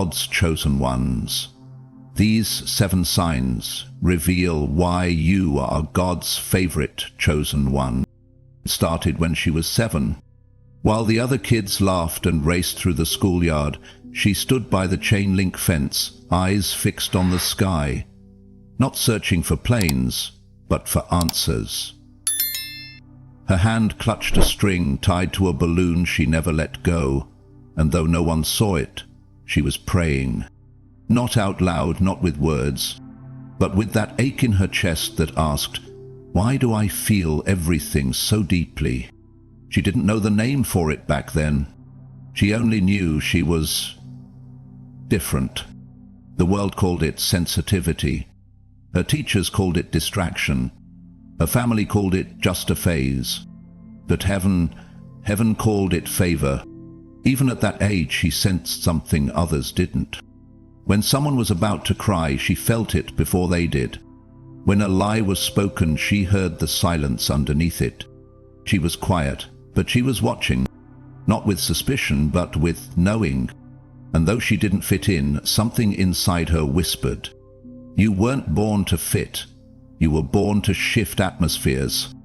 God's chosen ones. These 7 signs reveal why you are God's favorite chosen one. It started when she was 7. While the other kids laughed and raced through the schoolyard, she stood by the chain-link fence, eyes fixed on the sky, not searching for planes, but for answers. Her hand clutched a string tied to a balloon she never let go, and though no one saw it, she was praying. Not out loud, not with words, but with that ache in her chest that asked, "Why do I feel everything so deeply?" She didn't know the name for it back then. She only knew she was different. The world called it sensitivity. Her teachers called it distraction. Her family called it just a phase. But heaven called it favor. Even at that age, she sensed something others didn't. When someone was about to cry, she felt it before they did. When a lie was spoken, she heard the silence underneath it. She was quiet, but she was watching, not with suspicion, but with knowing. And though she didn't fit in, something inside her whispered, "You weren't born to fit. You were born to shift atmospheres."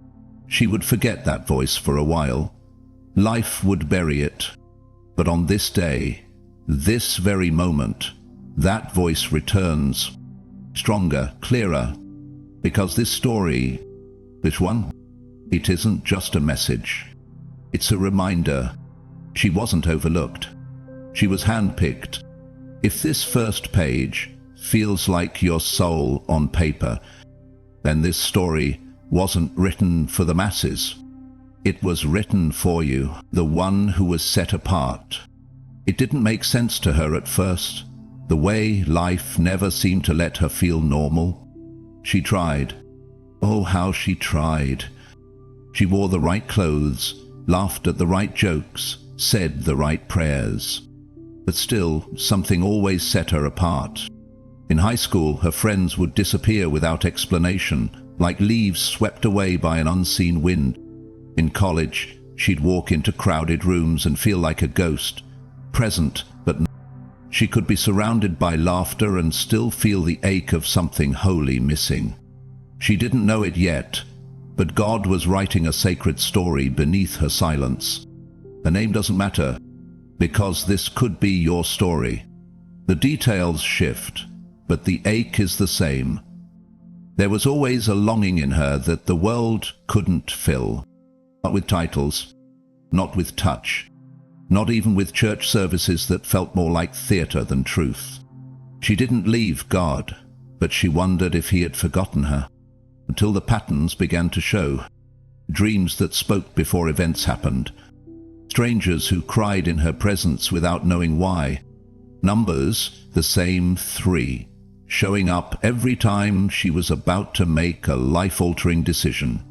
She would forget that voice for a while. Life would bury it. But on this day, this very moment, that voice returns, stronger, clearer, because this story, this one, it isn't just a message. It's a reminder. She wasn't overlooked. She was handpicked. If this first page feels like your soul on paper, then this story wasn't written for the masses. It was written for you, the one who was set apart. It didn't make sense to her at first, the way life never seemed to let her feel normal. She tried. Oh, how she tried. She wore the right clothes, laughed at the right jokes, said the right prayers. But still, something always set her apart. In high school, her friends would disappear without explanation, like leaves swept away by an unseen wind. In college, she'd walk into crowded rooms and feel like a ghost, present but not. She could be surrounded by laughter and still feel the ache of something wholly missing. She didn't know it yet, but God was writing a sacred story beneath her silence. Her name doesn't matter, because this could be your story. The details shift, but the ache is the same. There was always a longing in her that the world couldn't fill. Not with titles, not with touch, not even with church services that felt more like theater than truth. She didn't leave God, but she wondered if he had forgotten her, until the patterns began to show. Dreams that spoke before events happened. Strangers who cried in her presence without knowing why. Numbers, the same 3, showing up every time she was about to make a life-altering decision.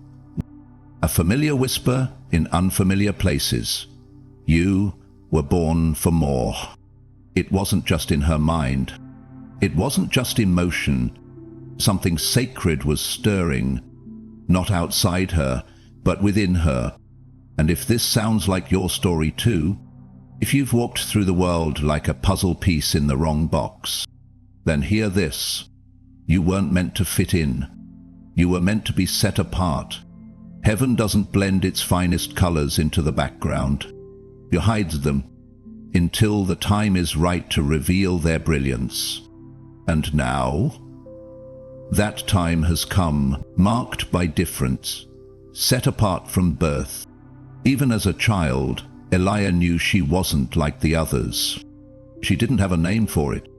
A familiar whisper in unfamiliar places. You were born for more. It wasn't just in her mind. It wasn't just emotion. Something sacred was stirring, not outside her, but within her. And if this sounds like your story too, if you've walked through the world like a puzzle piece in the wrong box, then hear this. You weren't meant to fit in. You were meant to be set apart. Heaven doesn't blend its finest colors into the background. It hides them until the time is right to reveal their brilliance. And now, that time has come, marked by difference, set apart from birth. Even as a child, Elia knew she wasn't like the others. She didn't have a name for it.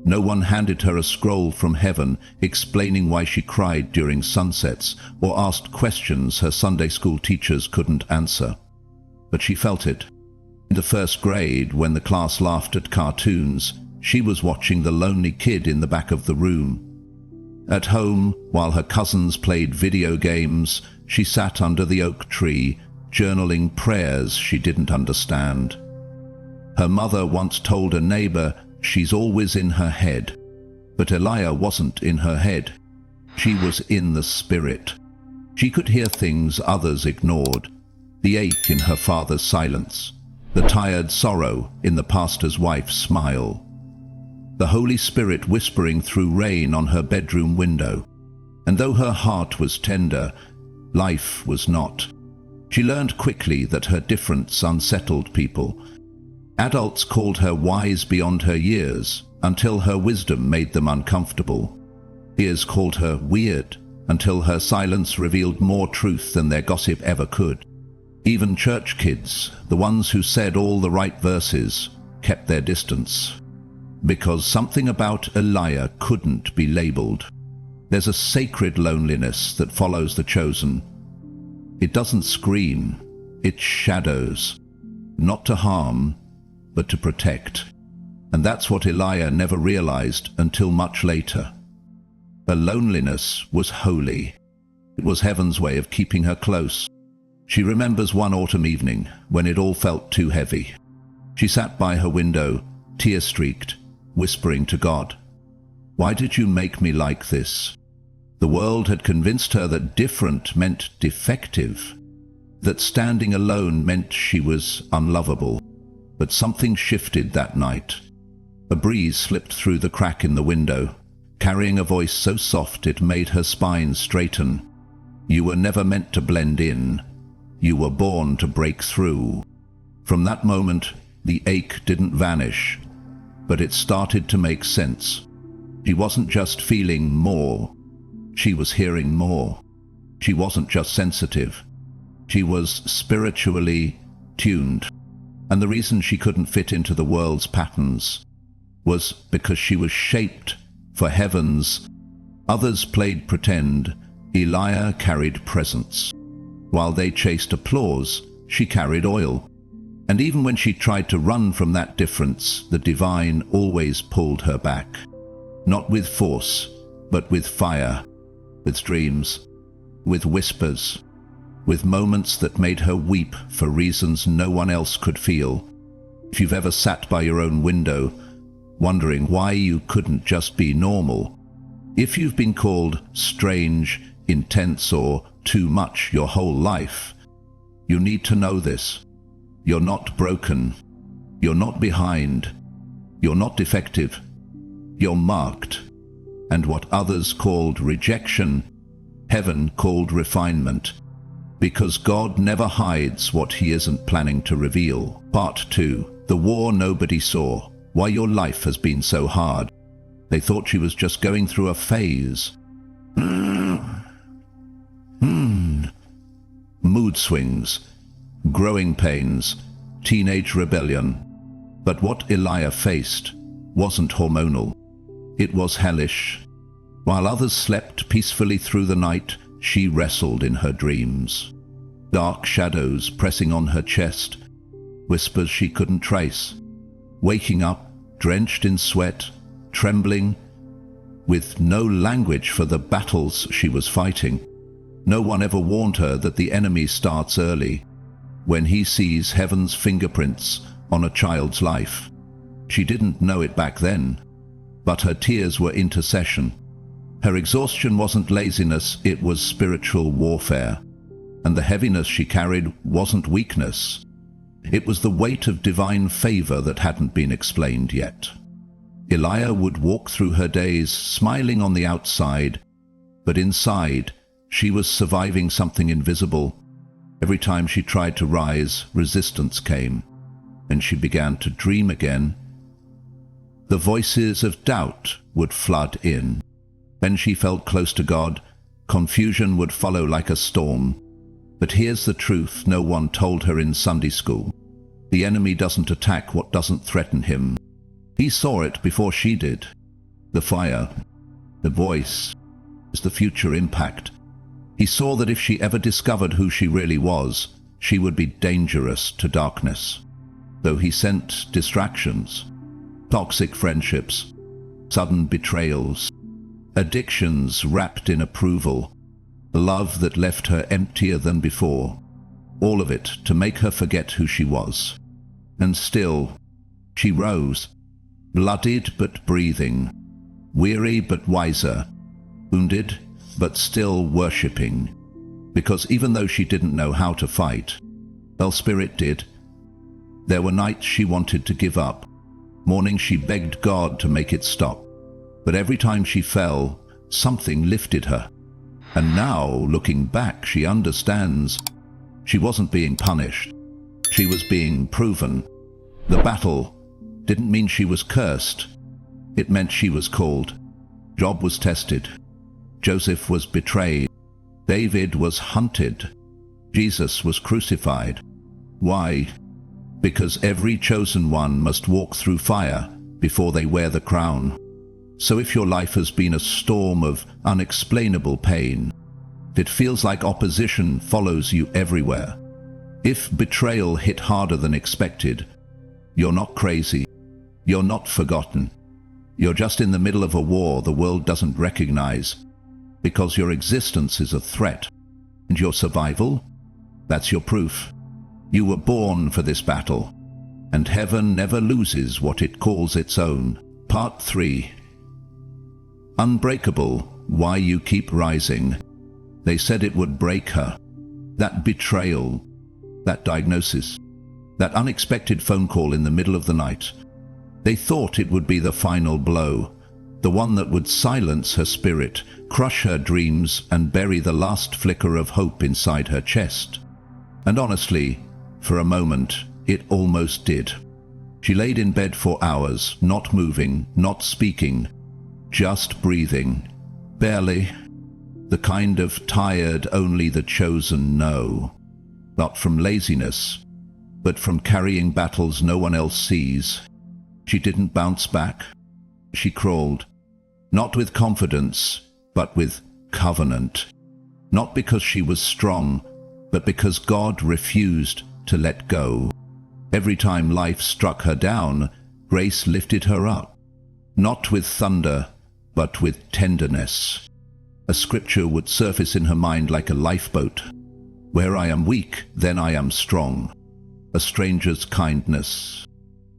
No one handed her a scroll from heaven explaining why she cried during sunsets or asked questions her Sunday school teachers couldn't answer. But she felt it. In the first grade, when the class laughed at cartoons, she was watching the lonely kid in the back of the room. At home, while her cousins played video games, she sat under the oak tree, journaling prayers she didn't understand. Her mother once told a neighbor, "She's always in her head." But Elia wasn't in her head. She was in the spirit. She could hear things others ignored. The ache in her father's silence. The tired sorrow in the pastor's wife's smile. the Holy Spirit whispering through rain on her bedroom window. And though her heart was tender, life was not. She learned quickly that her difference unsettled people. Adults called her wise beyond her years until her wisdom made them uncomfortable. Peers called her weird until her silence revealed more truth than their gossip ever could. Even church kids, the ones who said all the right verses, kept their distance. Because something about Elijah couldn't be labeled. There's a sacred loneliness that follows the chosen. It doesn't scream, it shadows, not to harm, but to protect. And that's what Elijah never realized until much later. Her loneliness was holy. It was heaven's way of keeping her close. She remembers one autumn evening when it all felt too heavy. She sat by her window, tear-streaked, whispering to God, "Why did you make me like this?" The world had convinced her that different meant defective, that standing alone meant she was unlovable. But something shifted that night. A breeze slipped through the crack in the window, carrying a voice so soft it made her spine straighten. "You were never meant to blend in. You were born to break through." From that moment, the ache didn't vanish, but it started to make sense. She wasn't just feeling more. She was hearing more. She wasn't just sensitive. She was spiritually tuned. And the reason she couldn't fit into the world's patterns was because she was shaped for heavens. Others played pretend. Elijah carried presence. While they chased applause, she carried oil. And even when she tried to run from that difference, the divine always pulled her back. Not with force, but with fire, with dreams, with whispers, with moments that made her weep for reasons no one else could feel. If you've ever sat by your own window, wondering why you couldn't just be normal, if you've been called strange, intense, or too much your whole life, you need to know this. You're not broken. You're not behind. You're not defective. You're marked. And what others called rejection, heaven called refinement. Because God never hides what he isn't planning to reveal. Part 2. The war nobody saw. Why your life has been so hard. They thought she was just going through a phase. Mood swings, growing pains, teenage rebellion. But what Elijah faced wasn't hormonal. It was hellish. While others slept peacefully through the night, she wrestled in her dreams. Dark shadows pressing on her chest, whispers she couldn't trace. Waking up, drenched in sweat, trembling, with no language for the battles she was fighting. No one ever warned her that the enemy starts early, when he sees heaven's fingerprints on a child's life. She didn't know it back then, but her tears were intercession. Her exhaustion wasn't laziness, it was spiritual warfare. And the heaviness she carried wasn't weakness. It was the weight of divine favor that hadn't been explained yet. Elijah would walk through her days smiling on the outside, but inside, she was surviving something invisible. Every time she tried to rise, resistance came, and she began to dream again. The voices of doubt would flood in. When she felt close to God, confusion would follow like a storm. But here's the truth no one told her in Sunday school. The enemy doesn't attack what doesn't threaten him. He saw it before she did. The fire, the voice, is the future impact. He saw that if she ever discovered who she really was, she would be dangerous to darkness. Though he sent distractions, toxic friendships, sudden betrayals, addictions wrapped in approval, love that left her emptier than before, all of it to make her forget who she was. And still, she rose, bloodied but breathing, weary but wiser, wounded but still worshipping. Because even though she didn't know how to fight, well, Spirit did. There were nights she wanted to give up, Mornings she begged God to make it stop. But every time she fell, something lifted her. And now, looking back, she understands she wasn't being punished. She was being proven. The battle didn't mean she was cursed. It meant she was called. Job was tested. Joseph was betrayed. David was hunted. Jesus was crucified. Why? Because every chosen one must walk through fire before they wear the crown. So if your life has been a storm of unexplainable pain, if it feels like opposition follows you everywhere, if betrayal hit harder than expected, you're not crazy. You're not forgotten. You're just in the middle of a war the world doesn't recognize, because your existence is a threat. And your survival? That's your proof. You were born for this battle, and heaven never loses what it calls its own. Part 3. Unbreakable, why you keep rising. They said it would break her. That betrayal, that diagnosis, that unexpected phone call in the middle of the night. They thought it would be the final blow, the one that would silence her spirit, crush her dreams, and bury the last flicker of hope inside her chest. And honestly, for a moment, it almost did. She laid in bed for hours, not moving, not speaking, just breathing. Barely. The kind of tired only the chosen know. Not from laziness, but from carrying battles no one else sees. She didn't bounce back. She crawled. Not with confidence, but with covenant. Not because she was strong, but because God refused to let go. Every time life struck her down, grace lifted her up. Not with thunder, but with tenderness. A scripture would surface in her mind like a lifeboat. Where I am weak, then I am strong. A stranger's kindness.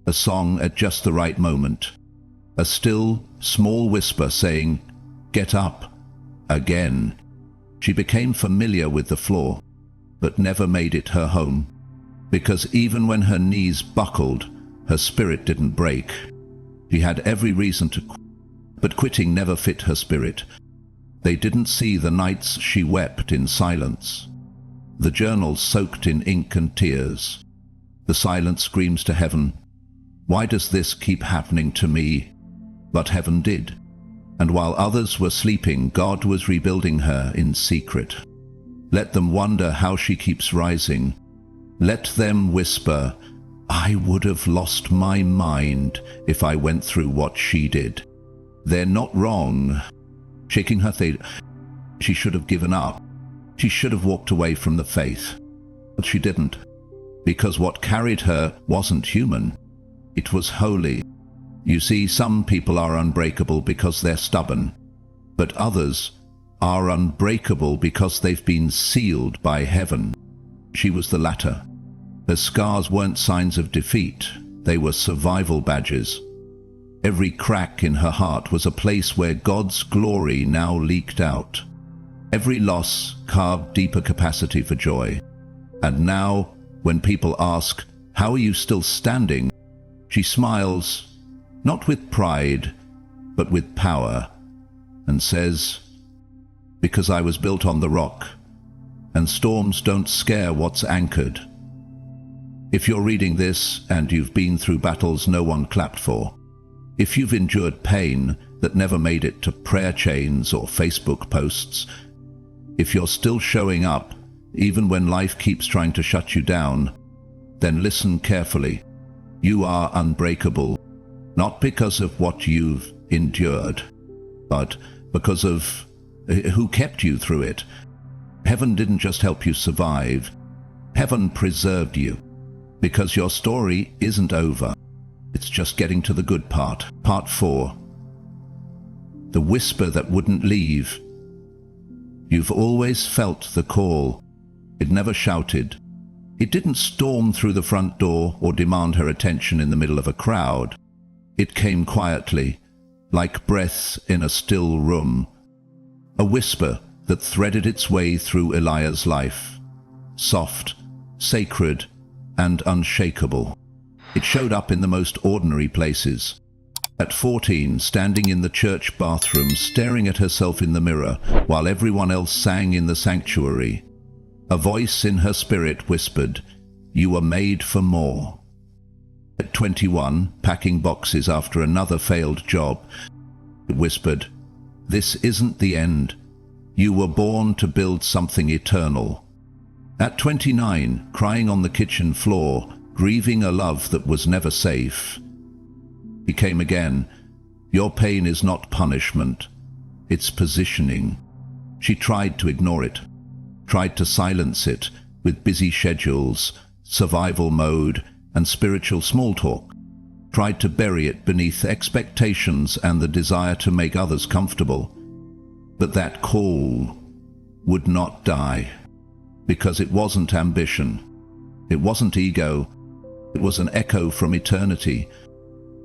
A song at just the right moment. A still, small whisper saying, "Get up." Again. She became familiar with the floor, but never made it her home. Because even when her knees buckled, her spirit didn't break. She had every reason to quit, but quitting never fit her spirit. They didn't see the nights she wept in silence, the journals soaked in ink and tears, the silent screams to heaven, "Why does this keep happening to me?" But heaven did. And while others were sleeping, God was rebuilding her in secret. Let them wonder how she keeps rising. Let them whisper, "I would have lost my mind if I went through what she did." They're not wrong. Shaking her head, she should have given up. She should have walked away from the faith. But she didn't. Because what carried her wasn't human. It was holy. You see, some people are unbreakable because they're stubborn, but others are unbreakable because they've been sealed by heaven. She was the latter. Her scars weren't signs of defeat, they were survival badges. Every crack in her heart was a place where God's glory now leaked out. Every loss carved deeper capacity for joy. And now, when people ask, "How are you still standing?" she smiles, not with pride, but with power, and says, "Because I was built on the rock, and storms don't scare what's anchored." If you're reading this and you've been through battles no one clapped for, if you've endured pain that never made it to prayer chains or Facebook posts, if you're still showing up even when life keeps trying to shut you down, then listen carefully. You are unbreakable. Not because of what you've endured, but because of who kept you through it. Heaven didn't just help you survive. Heaven preserved you. Because your story isn't over. It's just getting to the good part. Part 4. The whisper that wouldn't leave. You've always felt the call. It never shouted. It didn't storm through the front door or demand her attention in the middle of a crowd. It came quietly, like breaths in a still room. A whisper that threaded its way through Elijah's life. Soft, sacred, and unshakable. It showed up in the most ordinary places. At 14, standing in the church bathroom, staring at herself in the mirror, while everyone else sang in the sanctuary, a voice in her spirit whispered, "You were made for more." At 21, packing boxes after another failed job, it whispered, "This isn't the end. You were born to build something eternal." At 29, crying on the kitchen floor, grieving a love that was never safe, he came again. "Your pain is not punishment. It's positioning." She tried to ignore it, tried to silence it with busy schedules, survival mode, and spiritual small talk, tried to bury it beneath expectations and the desire to make others comfortable. But that call would not die, because it wasn't ambition. It wasn't ego. It was an echo from eternity,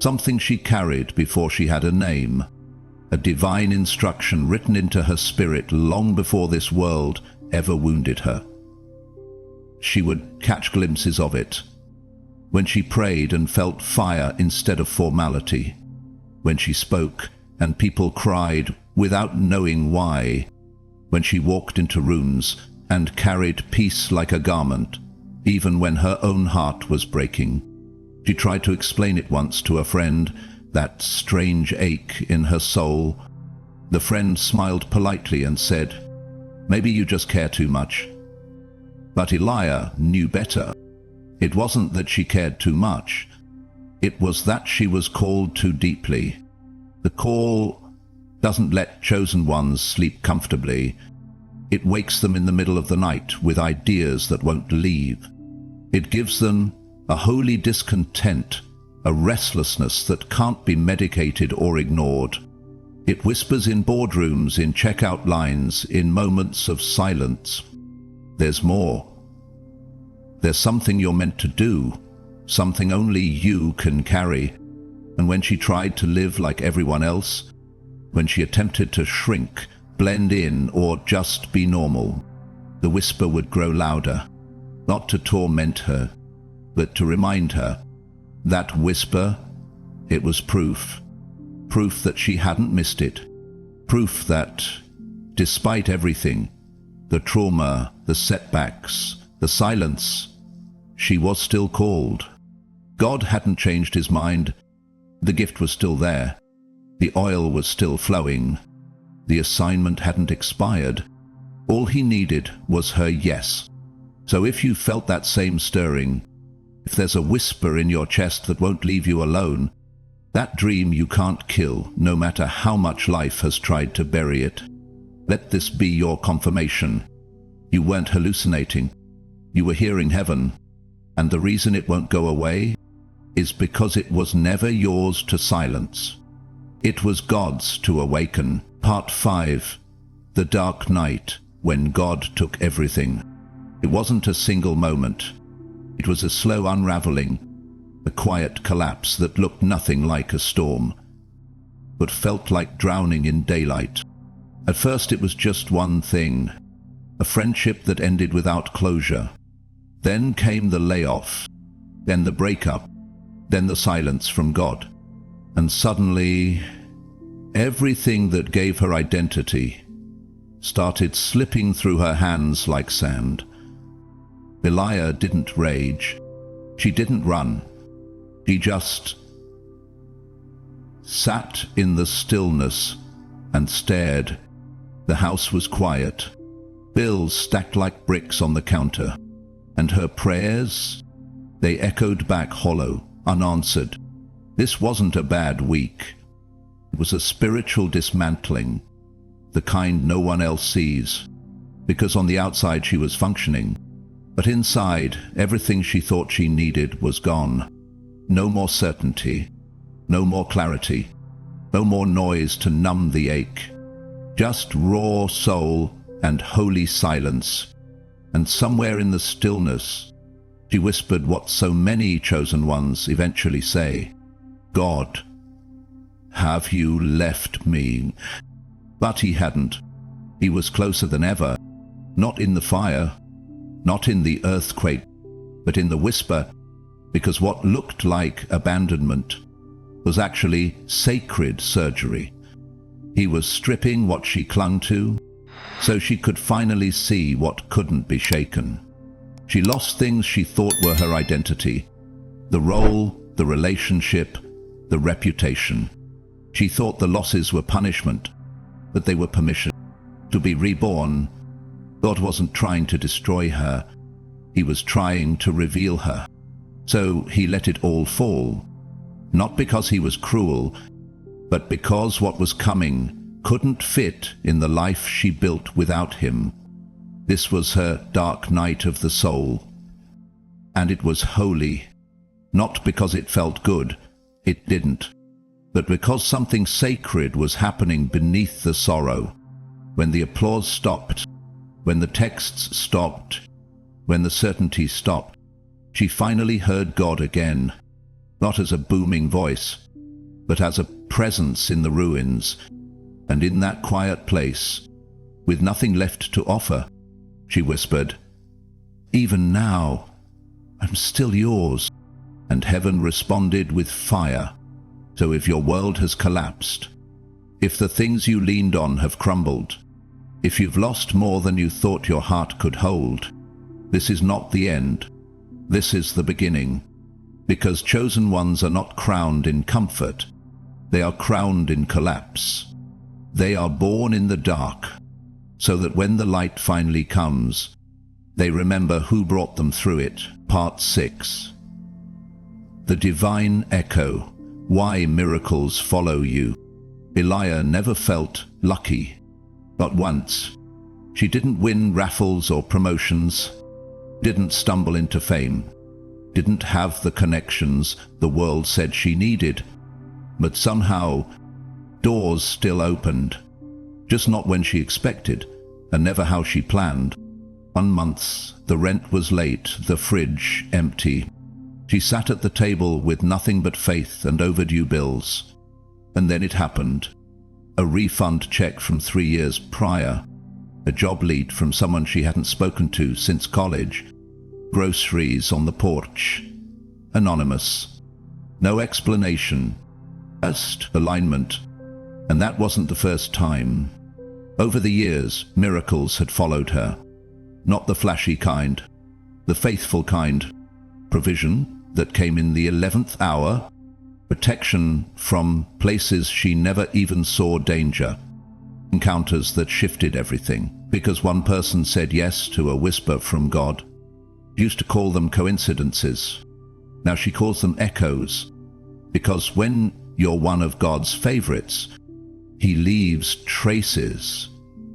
something she carried before she had a name, a divine instruction written into her spirit long before this world ever wounded her. She would catch glimpses of it when she prayed and felt fire instead of formality, when she spoke and people cried without knowing why, when she walked into rooms and carried peace like a garment, even when her own heart was breaking. She tried to explain it once to a friend, that strange ache in her soul. The friend smiled politely and said, "Maybe you just care too much." But Elia knew better. It wasn't that she cared too much. It was that she was called too deeply. The call doesn't let chosen ones sleep comfortably. It wakes them in the middle of the night with ideas that won't leave. It gives them a holy discontent, a restlessness that can't be medicated or ignored. It whispers in boardrooms, in checkout lines, in moments of silence. There's more. There's something you're meant to do, something only you can carry. And when she tried to live like everyone else, when she attempted to shrink, blend in, or just be normal, the whisper would grow louder, not to torment her, but to remind her. That whisper, it was proof. Proof that she hadn't missed it. Proof that, despite everything, the trauma, the setbacks, the silence, she was still called. God hadn't changed his mind. The gift was still there. The oil was still flowing. The assignment hadn't expired. All he needed was her yes. So if you felt that same stirring, if there's a whisper in your chest that won't leave you alone, that dream you can't kill, no matter how much life has tried to bury it, let this be your confirmation. You weren't hallucinating. You were hearing heaven. And the reason it won't go away is because it was never yours to silence. It was God's to awaken. Part 5. The Dark Night, when God took everything. It wasn't a single moment. It was a slow unraveling, a quiet collapse that looked nothing like a storm, but felt like drowning in daylight. At first it was just one thing, a friendship that ended without closure. Then came the layoff, then the breakup, then the silence from God. And suddenly, everything that gave her identity started slipping through her hands like sand. Elia didn't rage. She didn't run. She just sat in the stillness and stared. The house was quiet. Bills stacked like bricks on the counter. And her prayers, they echoed back hollow, unanswered. This wasn't a bad week. It was a spiritual dismantling, the kind no one else sees, because on the outside she was functioning, but inside, everything she thought she needed was gone. No more certainty, no more clarity, no more noise to numb the ache. Just raw soul and holy silence. And somewhere in the stillness, she whispered what so many chosen ones eventually say, "God, have you left me?" But he hadn't. He was closer than ever, not in the fire, not in the earthquake, but in the whisper, because what looked like abandonment was actually sacred surgery. He was stripping what she clung to, so she could finally see what couldn't be shaken. She lost things she thought were her identity: the role, the relationship, the reputation. She thought the losses were punishment, but they were permission to be reborn. God wasn't trying to destroy her. He was trying to reveal her. So he let it all fall, not because he was cruel, but because what was coming couldn't fit in the life she built without him. This was her dark night of the soul, and it was holy, not because it felt good, it didn't, but because something sacred was happening beneath the sorrow. When the applause stopped, when the texts stopped, when the certainty stopped, she finally heard God again, not as a booming voice, but as a presence in the ruins. And in that quiet place, with nothing left to offer, she whispered, "Even now, I'm still yours." And heaven responded with fire. So if your world has collapsed, if the things you leaned on have crumbled, if you've lost more than you thought your heart could hold, this is not the end. This is the beginning. Because chosen ones are not crowned in comfort. They are crowned in collapse. They are born in the dark, so that when the light finally comes, they remember who brought them through it. Part 6. The Divine Echo. Why miracles follow you. Elia never felt lucky. Not once. She didn't win raffles or promotions, didn't stumble into fame, didn't have the connections the world said she needed. But somehow, doors still opened. Just not when she expected, and never how she planned. 1 month, the rent was late, the fridge empty. She sat at the table with nothing but faith and overdue bills. And then it happened. A refund check from 3 years prior. A job lead from someone she hadn't spoken to since college. Groceries on the porch. Anonymous. No explanation. Just alignment. And that wasn't the first time. Over the years, miracles had followed her. Not the flashy kind. The faithful kind. Provision that came in the 11th hour. Protection from places she never even saw danger. Encounters that shifted everything, because one person said yes to a whisper from God. She used to call them coincidences. Now she calls them echoes, because when you're one of God's favorites, he leaves traces,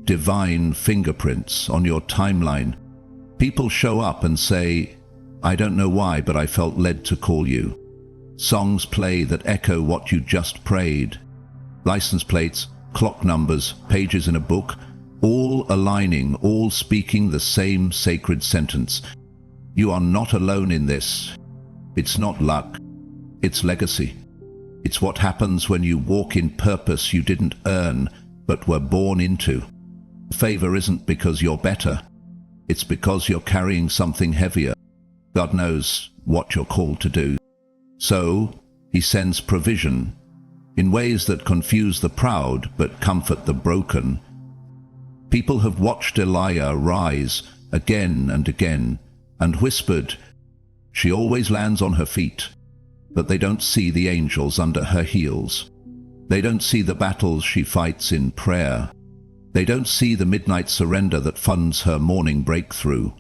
divine fingerprints on your timeline. People show up and say, "I don't know why, but I felt led to call you." Songs play that echo what you just prayed. License plates, clock numbers, pages in a book, all aligning, all speaking the same sacred sentence. You are not alone in this. It's not luck. It's legacy. It's what happens when you walk in purpose you didn't earn, but were born into. Favor isn't because you're better. It's because you're carrying something heavier. God knows what you're called to do. So, he sends provision in ways that confuse the proud but comfort the broken. People have watched Elia rise again and again and whispered, "She always lands on her feet," but they don't see the angels under her heels. They don't see the battles she fights in prayer. They don't see the midnight surrender that funds her morning breakthrough.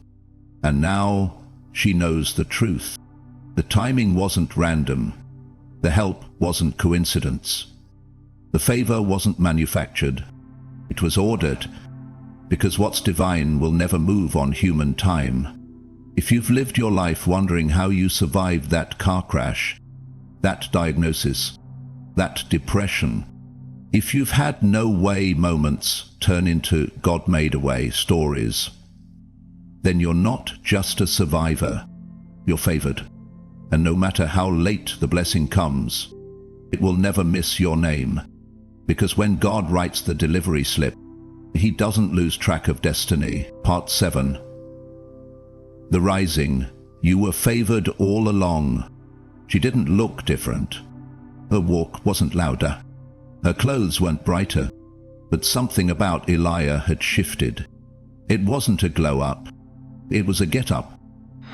And now she knows the truth. The timing wasn't random. The help wasn't coincidence. The favor wasn't manufactured. It was ordered, because what's divine will never move on human time. If you've lived your life wondering how you survived that car crash, that diagnosis, that depression, if you've had no way moments turn into God made a way stories, then you're not just a survivor, you're favored. And no matter how late the blessing comes, it will never miss your name. Because when God writes the delivery slip, he doesn't lose track of destiny. Part 7. The rising. You were favored all along. She didn't look different. Her walk wasn't louder. Her clothes weren't brighter. But something about Elijah had shifted. It wasn't a glow-up. It was a get-up.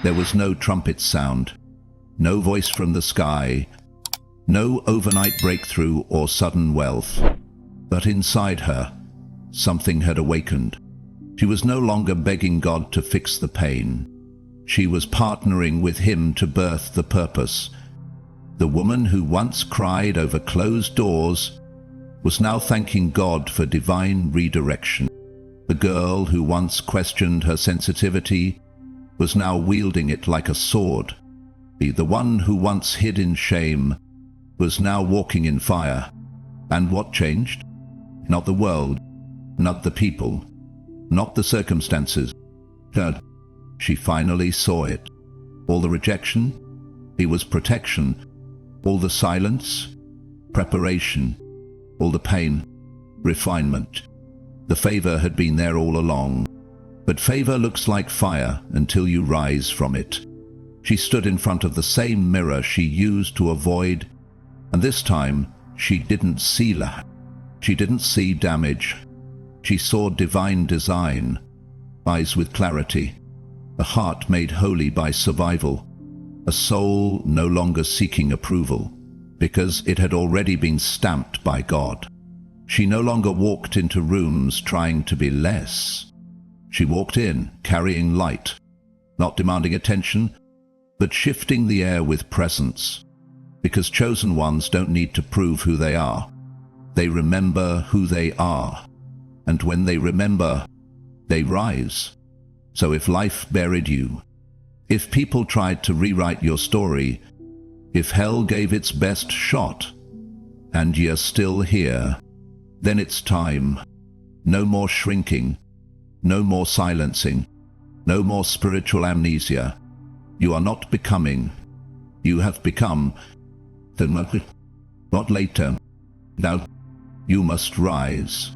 There was no trumpet sound. No voice from the sky. No overnight breakthrough or sudden wealth. But inside her, something had awakened. She was no longer begging God to fix the pain. She was partnering with Him to birth the purpose. The woman who once cried over closed doors was now thanking God for divine redirection. The girl who once questioned her sensitivity was now wielding it like a sword. The one who once hid in shame was now walking in fire. And what changed? Not the world, not the people, not the circumstances. She finally saw it. All the rejection, it was protection. All the silence, preparation. All the pain, refinement. The favor had been there all along. But favor looks like fire until you rise from it. She stood in front of the same mirror she used to avoid, and this time she didn't see lack. She didn't see damage. She saw divine design, eyes with clarity, a heart made holy by survival, a soul no longer seeking approval, because it had already been stamped by God. She no longer walked into rooms trying to be less. She walked in carrying light, not demanding attention, but shifting the air with presence, because chosen ones don't need to prove who they are. They remember who they are, and when they remember, they rise. So if life buried you, if people tried to rewrite your story, if hell gave its best shot, and you're still here, then it's time. No more shrinking, no more silencing, no more spiritual amnesia. You are not becoming. You have become. Not later. Now, you must rise.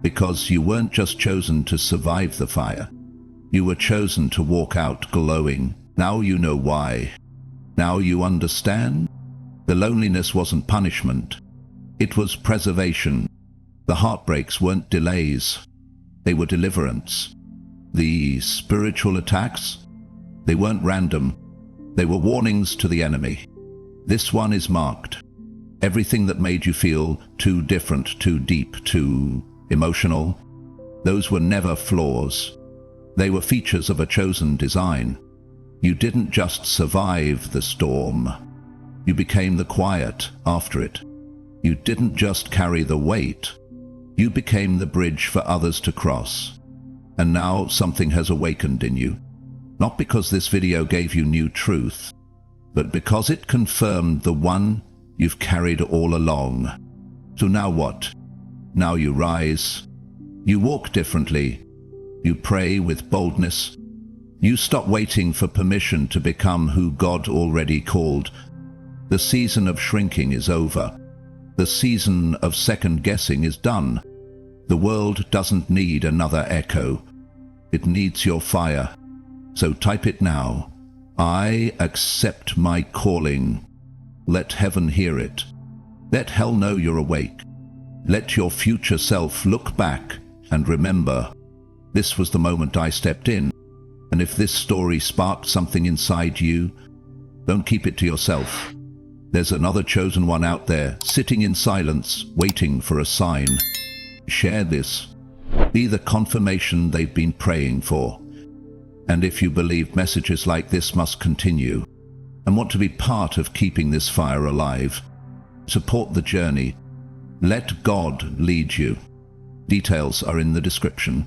Because you weren't just chosen to survive the fire. You were chosen to walk out glowing. Now you know why. Now you understand? The loneliness wasn't punishment. It was preservation. The heartbreaks weren't delays. They were deliverance. The spiritual attacks, they weren't random. They were warnings to the enemy. This one is marked. Everything that made you feel too different, too deep, too emotional, those were never flaws. They were features of a chosen design. You didn't just survive the storm. You became the quiet after it. You didn't just carry the weight. You became the bridge for others to cross. And now something has awakened in you. Not because this video gave you new truth, but because it confirmed the one you've carried all along. So now what? Now you rise. You walk differently. You pray with boldness. You stop waiting for permission to become who God already called. The season of shrinking is over. The season of second-guessing is done. The world doesn't need another echo. It needs your fire. So type it now. I accept my calling. Let heaven hear it. Let hell know you're awake. Let your future self look back and remember, this was the moment I stepped in. And if this story sparked something inside you, don't keep it to yourself. There's another chosen one out there, sitting in silence, waiting for a sign. Share this. Be the confirmation they've been praying for. And if you believe messages like this must continue, and want to be part of keeping this fire alive, support the journey. Let God lead you. Details are in the description,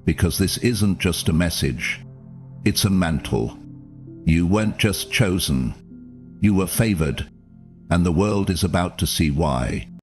because this isn't just a message, it's a mantle. You weren't just chosen, you were favored, and the world is about to see why.